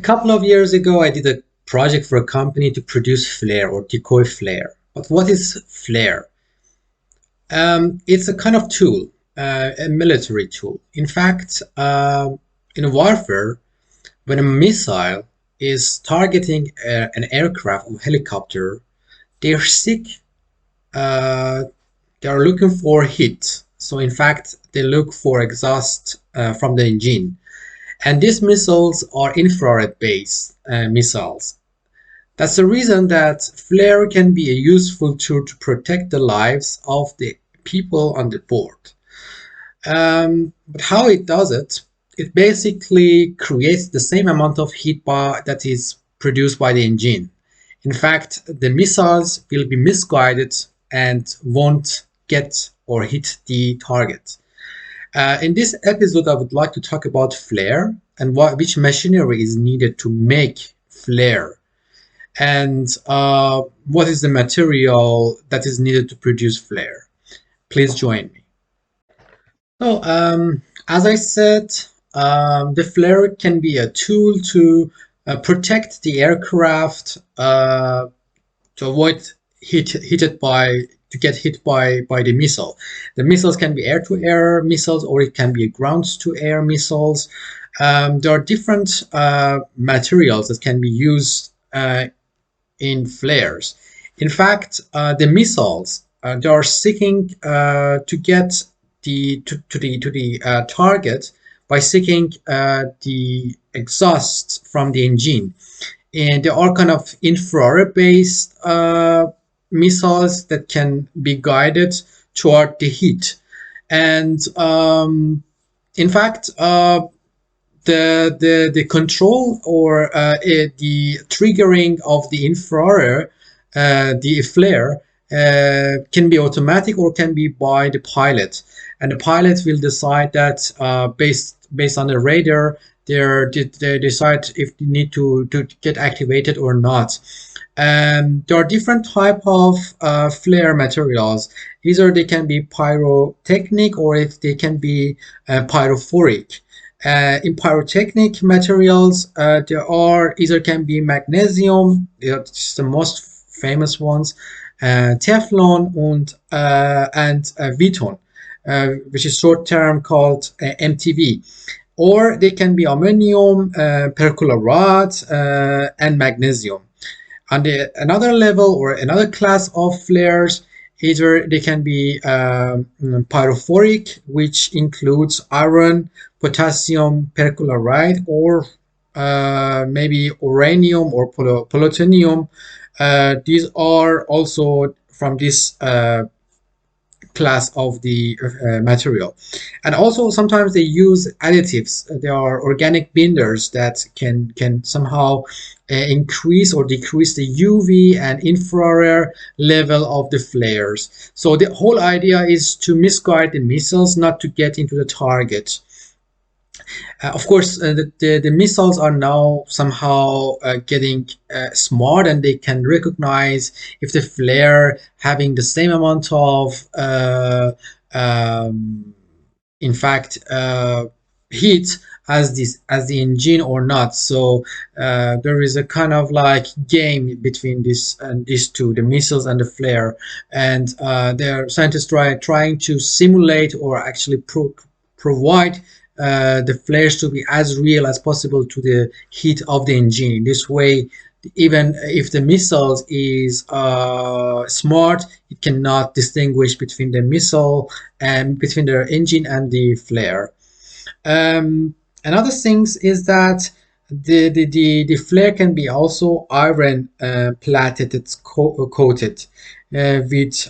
couple of years ago, I did a project for a company to produce flare or decoy flare. But what is flare? It's a kind of tool, a military tool. In fact, in warfare, when a missile is targeting an aircraft or helicopter, they're sick. They are looking for heat. So in fact, they look for exhaust from the engine. And these missiles are infrared-based missiles. That's the reason that flare can be a useful tool to protect the lives of the people on the board. But how it does it, it basically creates the same amount of heat that is produced by the engine. In fact, the missiles will be misguided and won't get or hit the target. In this episode, I would like to talk about flare and which machinery is needed to make flare, and what is the material that is needed to produce flare. Please join me. So, as I said, the flare can be a tool to protect the aircraft to avoid to get hit by the missile. The missiles can be air-to-air missiles, or it can be ground-to-air missiles. There are different materials that can be used in flares. In fact, the missiles they are seeking to get to the target by seeking the exhaust from the engine, and they are kind of infrared-based missiles that can be guided toward the heat. And in fact, the control or the triggering of the infrared, the flare, can be automatic or can be by the pilot, and the pilot will decide that based on the radar, they decide if they need to get activated or not. There are different type of flare materials. Either they can be pyrotechnic or if they can be pyrophoric. In pyrotechnic materials, there are either can be magnesium, it's the most famous ones, Teflon and Viton, which is short term called MTV. Or they can be ammonium, perchlorate, and magnesium. On another level or another class of flares, either they can be pyrophoric, which includes iron, potassium perchloride, or maybe uranium or plutonium. These are also from this class of the material. And also sometimes they use additives. There are organic binders that can somehow increase or decrease the UV and infrared level of the flares. So the whole idea is to misguide the missiles, not to get into the target. Of course, the missiles are now somehow getting smart, and they can recognize if the flare having the same amount of, in fact, heat as the engine or not. So there is a kind of like game between these two, the missiles and the flare, and their scientists trying to simulate or actually provide the flares to be as real as possible to the heat of the engine. This way, even if the missile is smart, it cannot distinguish between the missile and between the engine and the flare. Another thing is that the flare can be also iron plated, it's coated with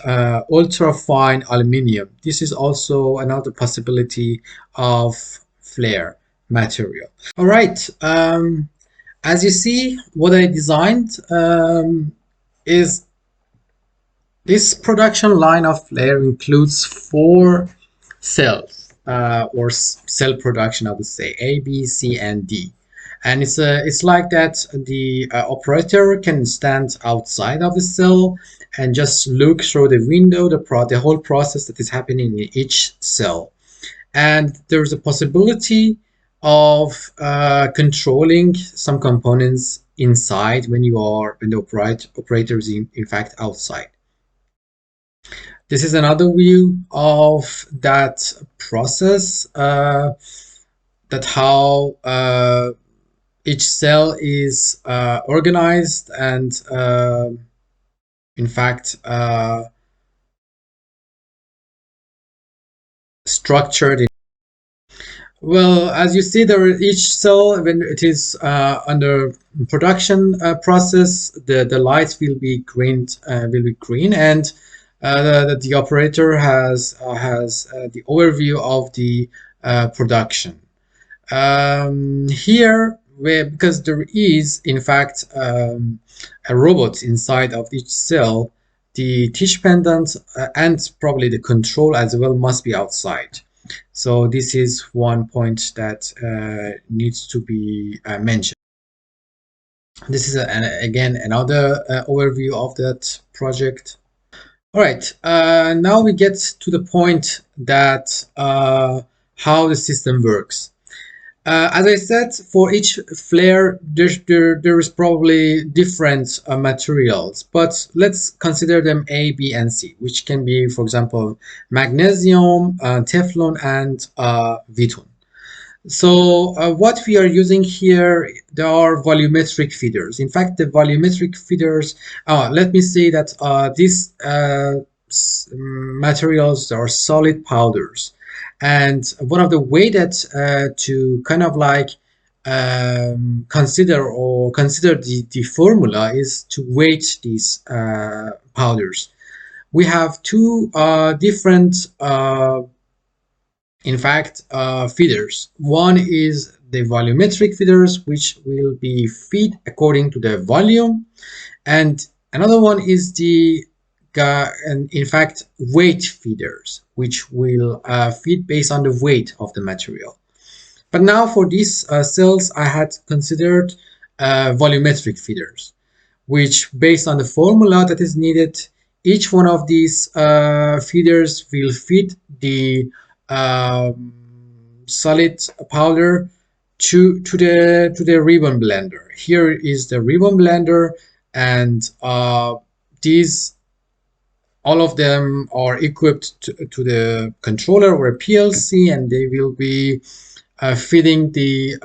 ultra fine aluminium. This is also another possibility of flare material. All right, as you see, what I designed is this production line of flare includes 4 cells or cell production, I would say A, B, C, and D. And it's like that the operator can stand outside of the cell and just look through the window the whole process that is happening in each cell. And there's a possibility of controlling some components inside when the operator is in fact outside. This is another view of that process, that how each cell is organized and in fact structured. Well, as you see, each cell, when it is under production process, the lights will be green, and the operator has the overview of the production. Here, because there is in fact a robot inside of each cell, the teach pendant and probably the control as well must be outside. So this is one point that needs to be mentioned. This is again another overview of that project. All right, now we get to the point that how the system works. As I said, for each flare, there is probably different materials, but let's consider them A, B, and C, which can be, for example, magnesium, Teflon, and Vitun. So what we are using here, there are volumetric feeders. In fact, the volumetric feeders, let me say that these materials are solid powders. And one of the way that to kind of like consider the formula is to weight these powders. We have two different in fact feeders. One is the volumetric feeders, which will be feed according to the volume, and another one is the and in fact weight feeders, which will feed based on the weight of the material. But now for these cells, I had considered volumetric feeders, which based on the formula that is needed, each one of these feeders will feed the solid powder to the ribbon blender. Here is the ribbon blender, and these all of them are equipped to the controller or a PLC, and they will be feeding the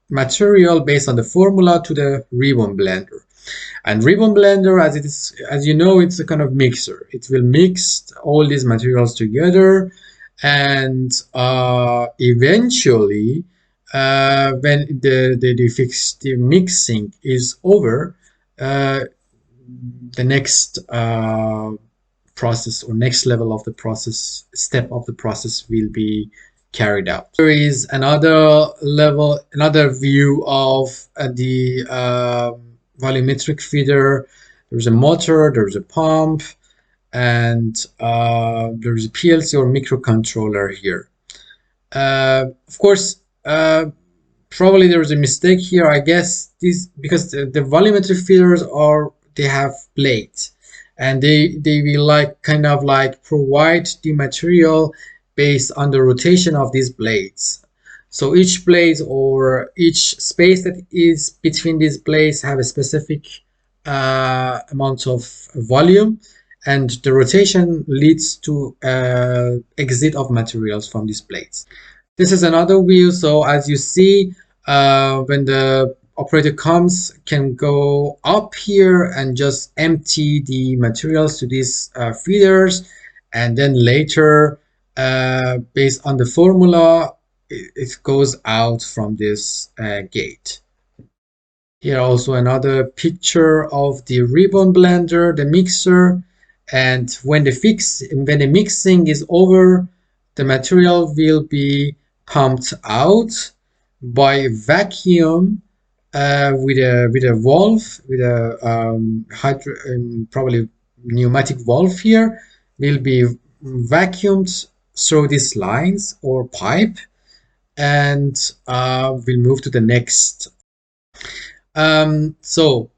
material based on the formula to the ribbon blender. And ribbon blender, as it is, as you know, it's a kind of mixer. It will mix all these materials together, and eventually, when the mixing is over, the next process or next level of the process, step of the process will be carried out. There is another level, another view of the volumetric feeder. There's a motor, there's a pump, and there's a PLC or microcontroller here. Of course, probably there is a mistake here. I guess this because the volumetric feeders they have blades, and they will like kind of like provide the material based on the rotation of these blades. So each blade or each space that is between these blades have a specific amount of volume, and the rotation leads to exit of materials from these blades. This is another view. So as you see, when the operator can go up here and just empty the materials to these feeders, and then later, based on the formula, it goes out from this gate. Here also another picture of the ribbon blender, the mixer, and when the mixing is over, the material will be pumped out by vacuum with a valve, with a probably pneumatic valve here, will be vacuumed through these lines or pipe, and we'll move to the next. So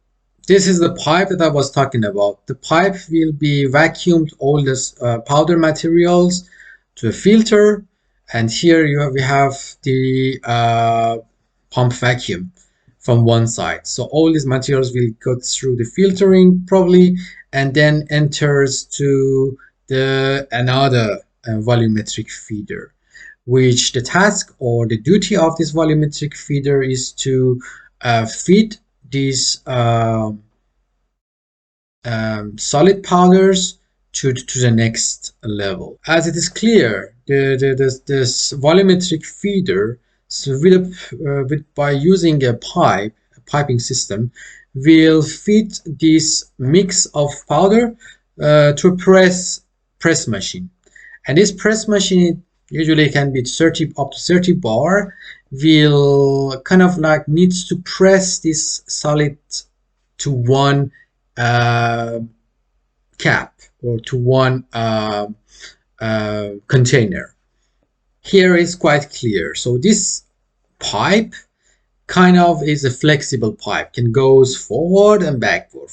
this is the pipe that I was talking about. The pipe will be vacuumed all this powder materials to a filter, And here we have the pump vacuum from one side. So all these materials will go through the filtering probably, and then enters to the another volumetric feeder, which the task or the duty of this volumetric feeder is to feed these solid powders to the next level. As it is clear, this volumetric feeder, so by using a piping system, will feed this mix of powder to a press machine. And this press machine usually can be 30 up to 30 bar, will kind of like needs to press this solid to one uh, cap or to one container. Here is quite clear. So this pipe kind of is a flexible pipe, can goes forward and backward.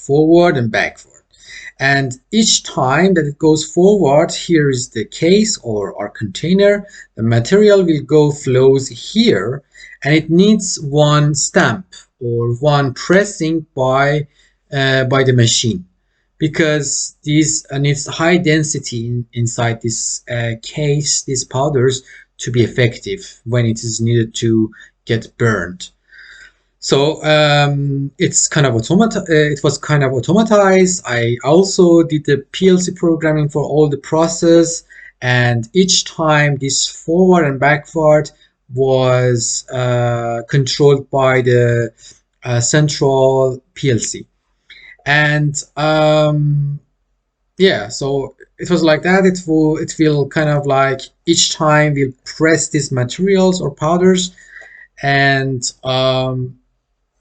And each time that it goes forward, here is the case or our container, the material will go flows here, and it needs one stamp or one pressing by the machine, because these needs high density inside this case, these powders, to be effective when it is needed to get burned. So it's kind of it was kind of automatized. I also did the PLC programming for all the process, and each time this forward and backward was controlled by the central PLC. And yeah, so it was like that. It will kind of like each time we'll press these materials or powders, and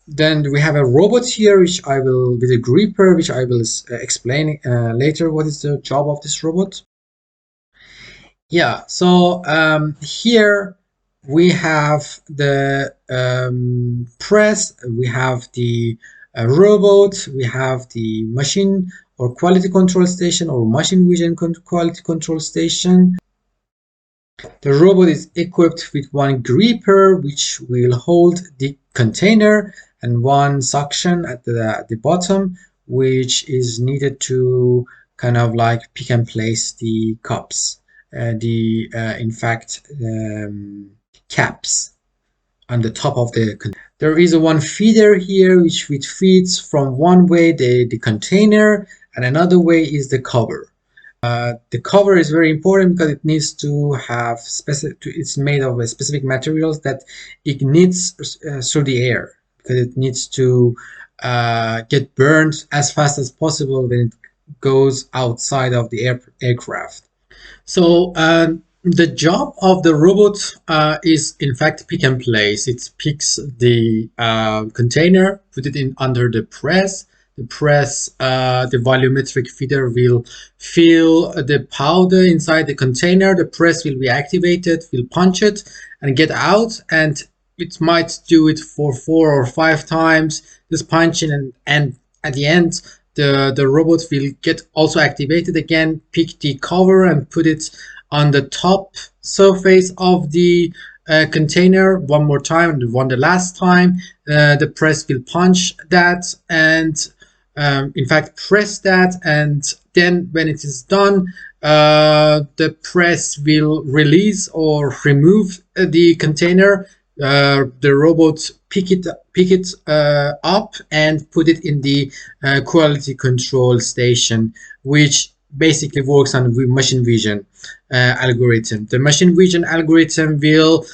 then we have a robot here, which I will, with a gripper, which I will explain later what is the job of this robot. Yeah, so here we have the press, we have the robot, we have the machine or quality control station or machine vision quality control station. The robot is equipped with one gripper, which will hold the container, and one suction at the bottom, which is needed to kind of like pick and place the cups, in fact, caps on the top of the container. There is a one feeder here, which feeds from one way the container, and another way is the cover. The cover is very important because it needs to have it's made of specific materials that ignites through the air, because it needs to get burned as fast as possible when it goes outside of the aircraft. So the job of the robot is in fact pick and place. It picks the container, put it in under the press. The press, the volumetric feeder will fill the powder inside the container. The press will be activated, will punch it and get out, and it might do it for 4 or 5 times, this punching, and at the end the robot will get also activated again, pick the cover and put it on the top surface of the container one more time, the last time. The press will punch that and in fact press that, and then when it is done, the press will release or remove the container. The robot pick it up and put it in the quality control station, which basically works on machine vision algorithm. The machine vision algorithm will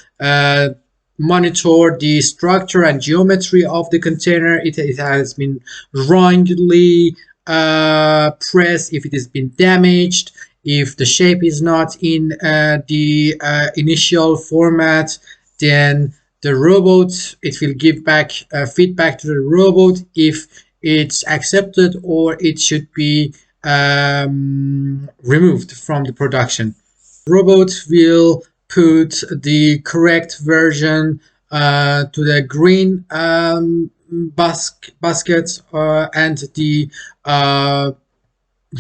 monitor the structure and geometry of the container. It has been wrongly pressed, if it has been damaged, if the shape is not in the initial format, then the robot, it will give back feedback to the robot if it's accepted or it should be removed from the production. Robot will put the correct version to the green basket and the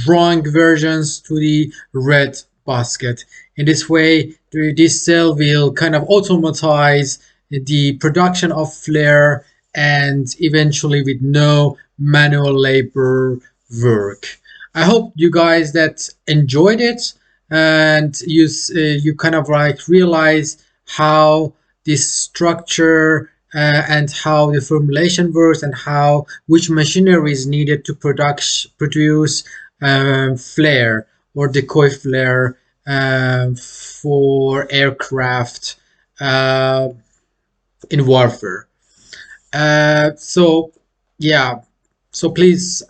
wrong versions to the red basket. In this way, this cell will kind of automatize the production of flare, and eventually with no manual labor work. I hope you guys that enjoyed it, and you kind of like realize how this structure and how the formulation works, and how which machinery is needed to produce flare or decoy flare for aircraft uh, in warfare. So yeah, so please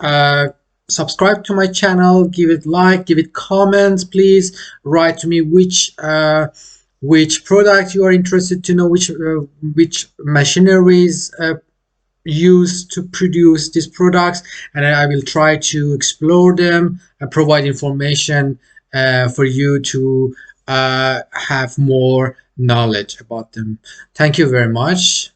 subscribe to my channel, give it like, give it comments, please write to me which product you are interested to know, which machineries used to produce these products, and I will try to explore them and provide information for you to have more knowledge about them. Thank you very much.